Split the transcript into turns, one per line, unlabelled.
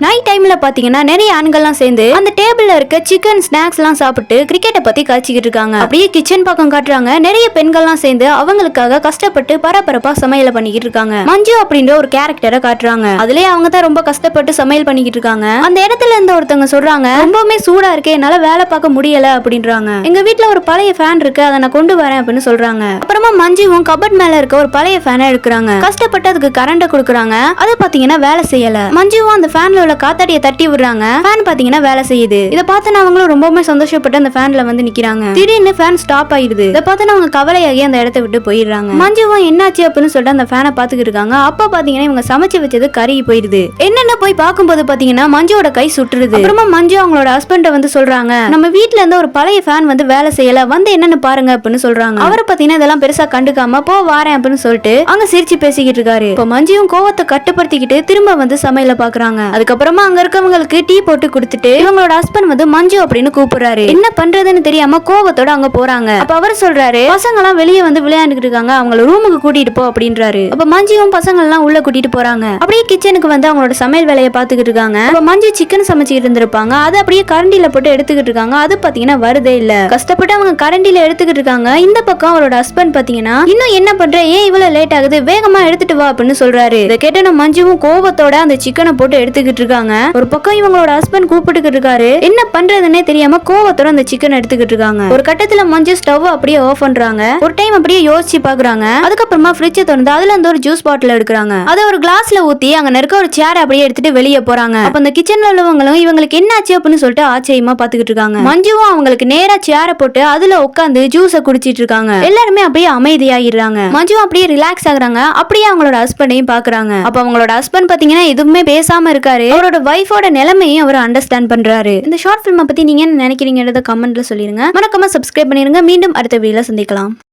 Night டைம்ல பாத்தீங்கன்னா நிறைய ஆண்கள்லாம் சேர்ந்து அந்த டேபிள்ல இருக்க சிக்கன் ஸ்நாக்ஸ் எல்லாம் சாப்பிட்டு கிரிக்கெட்டை பத்தி காய்ச்சிக்கிட்டு இருக்காங்க. அப்படியே கிச்சன் பக்கம் காட்டுறாங்க. நிறைய பெண்கள்லாம் சேர்ந்து அவங்களுக்காக கஷ்டப்பட்டு பரபரப்பா சமையல பண்ணிக்கிட்டு இருக்காங்க. மஞ்சு அப்படின்ற ஒரு கேரக்டரை காட்டுறாங்க. அதுலயே அவங்க தான் ரொம்ப கஷ்டப்பட்டு சமையல் பண்ணிக்கிட்டு இருக்காங்க. அந்த இடத்துல இருந்த ஒருத்தவங்க சொல்றாங்க, ரொம்பவுமே சூடா இருக்கு, என்னால வேலை பார்க்க முடியல அப்படின்றாங்க. எங்க வீட்டுல ஒரு பழைய ஃபேன் இருக்கு, அதை நான் கொண்டு வரேன் அப்படின்னு சொல்றாங்க. அப்புறமா மஞ்சுவும் கபட் மேல இருக்க ஒரு பழைய ஃபேனை எடுக்கிறாங்க. கஷ்டப்பட்டு அதுக்கு கரண்ட் கொடுக்குறாங்க. அது பாத்தீங்கன்னா வேலை செய்யல. மஞ்சுவும் அந்த ஃபேன்ல காத்தாடியை தட்டி விடுறாங்க. ஃபேன் பாத்தீங்கன்னா வேலை செய்யுது. இத பார்த்து அவங்களும் ரொம்பவே சந்தோஷப்பட்டு அந்த ஃபேன்ல வந்து நிக்கிறாங்க. திடீர்னு ஃபேன் ஸ்டாப் ஆயிடுது. இத பார்த்து அவங்க கவலையாகி அந்த இடத்தை விட்டு போயிடுறாங்க. மஞ்சுவும் என்னாச்சு அப்படின்னு சொல்லிட்டு அந்த ஃபேனை பாத்துக்கிட்டு இருக்காங்க. அப்ப பாத்தீங்கன்னா இவங்க சமைச்சு வச்சது கருகி போயிடுது. என்னென்ன போய் பார்க்கும்போது பாத்தீங்கன்னா மஞ்சுவோட கை சுட்டுருது. அப்புறமா மஞ்சு அவங்களோட ஹஸ்பண்ட வந்து சொல்றாங்க, நம்ம வீட்டுல இருந்து ஒரு பழைய ஃபேன் வந்து வேலை செய்யல, வந்து என்னன்னு பாருங்க அப்படின்னு சொல்றாங்க. அவரை பாத்தீங்கன்னா இதெல்லாம் பெருசா கண்டுக்காம போ வாரேன் அப்படின்னு சொல்லிட்டு அங்க சிரிச்சு பேசிக்கிட்டு இருக்காரு. இப்ப மஞ்சுவும் கோவத்தை கட்டுப்படுத்திக்கிட்டு திரும்ப வந்து சமையல பாக்குறாங்க. அதுக்கப்புறமா அங்க இருக்கவங்களுக்கு டீ போட்டு கொடுத்துட்டு இவங்களோட ஹஸ்பண்ட் வந்து மஞ்சு அப்படின்னு கூப்பிடுறாரு. என்ன பண்றதுன்னு தெரியாம கோவத்தோட அங்க போறாங்க. அப்ப அவர் சொல்றாரு, பசங்க எல்லாம் வெளியே வந்து விளையாண்டுட்டு இருக்காங்க, அவங்கள ரூமுக்கு கூட்டிட்டு போ அப்படின்றாரு. அப்ப மஞ்சுவும் பசங்க எல்லாம் உள்ள கூட்டிட்டு போறாங்க. அப்படியே கிச்சனுக்கு வந்து அவங்களோட சமையல் வேலையை பாத்துக்கிட்டு இருக்காங்க. அப்ப மஞ்சு சிக்கன் சமைச்சிட்டு இருந்திருப்பாங்க. அதை அப்படியே கரண்டில போட்டு எடுத்துக்கிட்டு இருக்காங்க. அது பாத்தீங்கன்னா வருதே இல்ல. கஷ்டப்பட்டு அவங்க கரண்டில எடுத்துக்கிட்டு இருக்காங்க. இந்த பக்கம் அவரோட ஹஸ்பண்ட் பாத்தீங்கன்னா, இன்னும் என்ன பண்ற, ஏன் இவ்வளவு லேட் ஆகுது, வேகமா எடுத்துட்டு வா அப்படின்னு சொல்றாரு. இதை கேட்ட மஞ்சுவும் கோவத்தோட அந்த சிக்கனை போட்டு எடுத்துக்கிட்டு இருக்காங்க. ஒரு பக்கம் இவங்களோட ஹஸ்பண்ட் கூப்பிட்டு இருக்காரு. என்ன பண்றதுன்னே தெரியாம கோவத்தோட அந்த சிக்கன் எடுத்துக்கிட்டு இருக்காங்க. ஒரு கட்டத்துல மஞ்சு ஸ்டவ் அப்படியே ஆஃப் பண்றாங்க. ஒரு டைம் அப்படியே யோசிச்சு பாக்குறாங்க. அதுக்கப்புறமா ஃப்ரிட்ஜ் திறந்து அதுல இருந்து ஒரு ஜூஸ் பாட்டில் எடுக்கிறாங்க. அதை ஒரு கிளாஸ்ல ஊத்தி அங்க இருக்க ஒரு சேர் அப்படியே எடுத்துட்டு வெளியே போறாங்க. அப்ப அந்த கிச்சன்ல உள்ளவங்களும் இவங்களுக்கு என்னாச்சு அப்படின்னு சொல்லிட்டு ஆச்சரியமா பாத்துக்கிட்டு இருக்காங்க. மஞ்சுவும் அவங்களுக்கு நேரா சேரை போட்டு அதுல உட்காந்து ஜூஸை குடிச்சிட்டு இருக்காங்க. எல்லாருமே அப்படியே அமைதியாயிடுறாங்க. மஞ்சு அப்படியே ரிலாக்ஸ் ஆகுறாங்க. அப்படியே அவங்களோட ஹஸ்பண்டையும் பாக்குறாங்க. அப்ப அவங்களோட ஹஸ்பண்ட் பாத்தீங்கன்னா எதுவுமே பேசாம இருக்காரு. அவரோட வைஃபோட நிலைமையும் அவர் அண்டர்ஸ்டாண்ட் பண்றாரு. இந்த ஷார்ட் ஃபிலிமை பத்தி நீங்க என்ன நினைக்கிறீங்கன்றத கமெண்ட்ல சொல்லிருங்க. மறக்காம சப்ஸ்கிரைப் பண்ணிருங்க. மீண்டும் அடுத்த வீடியோல சந்திக்கலாம்.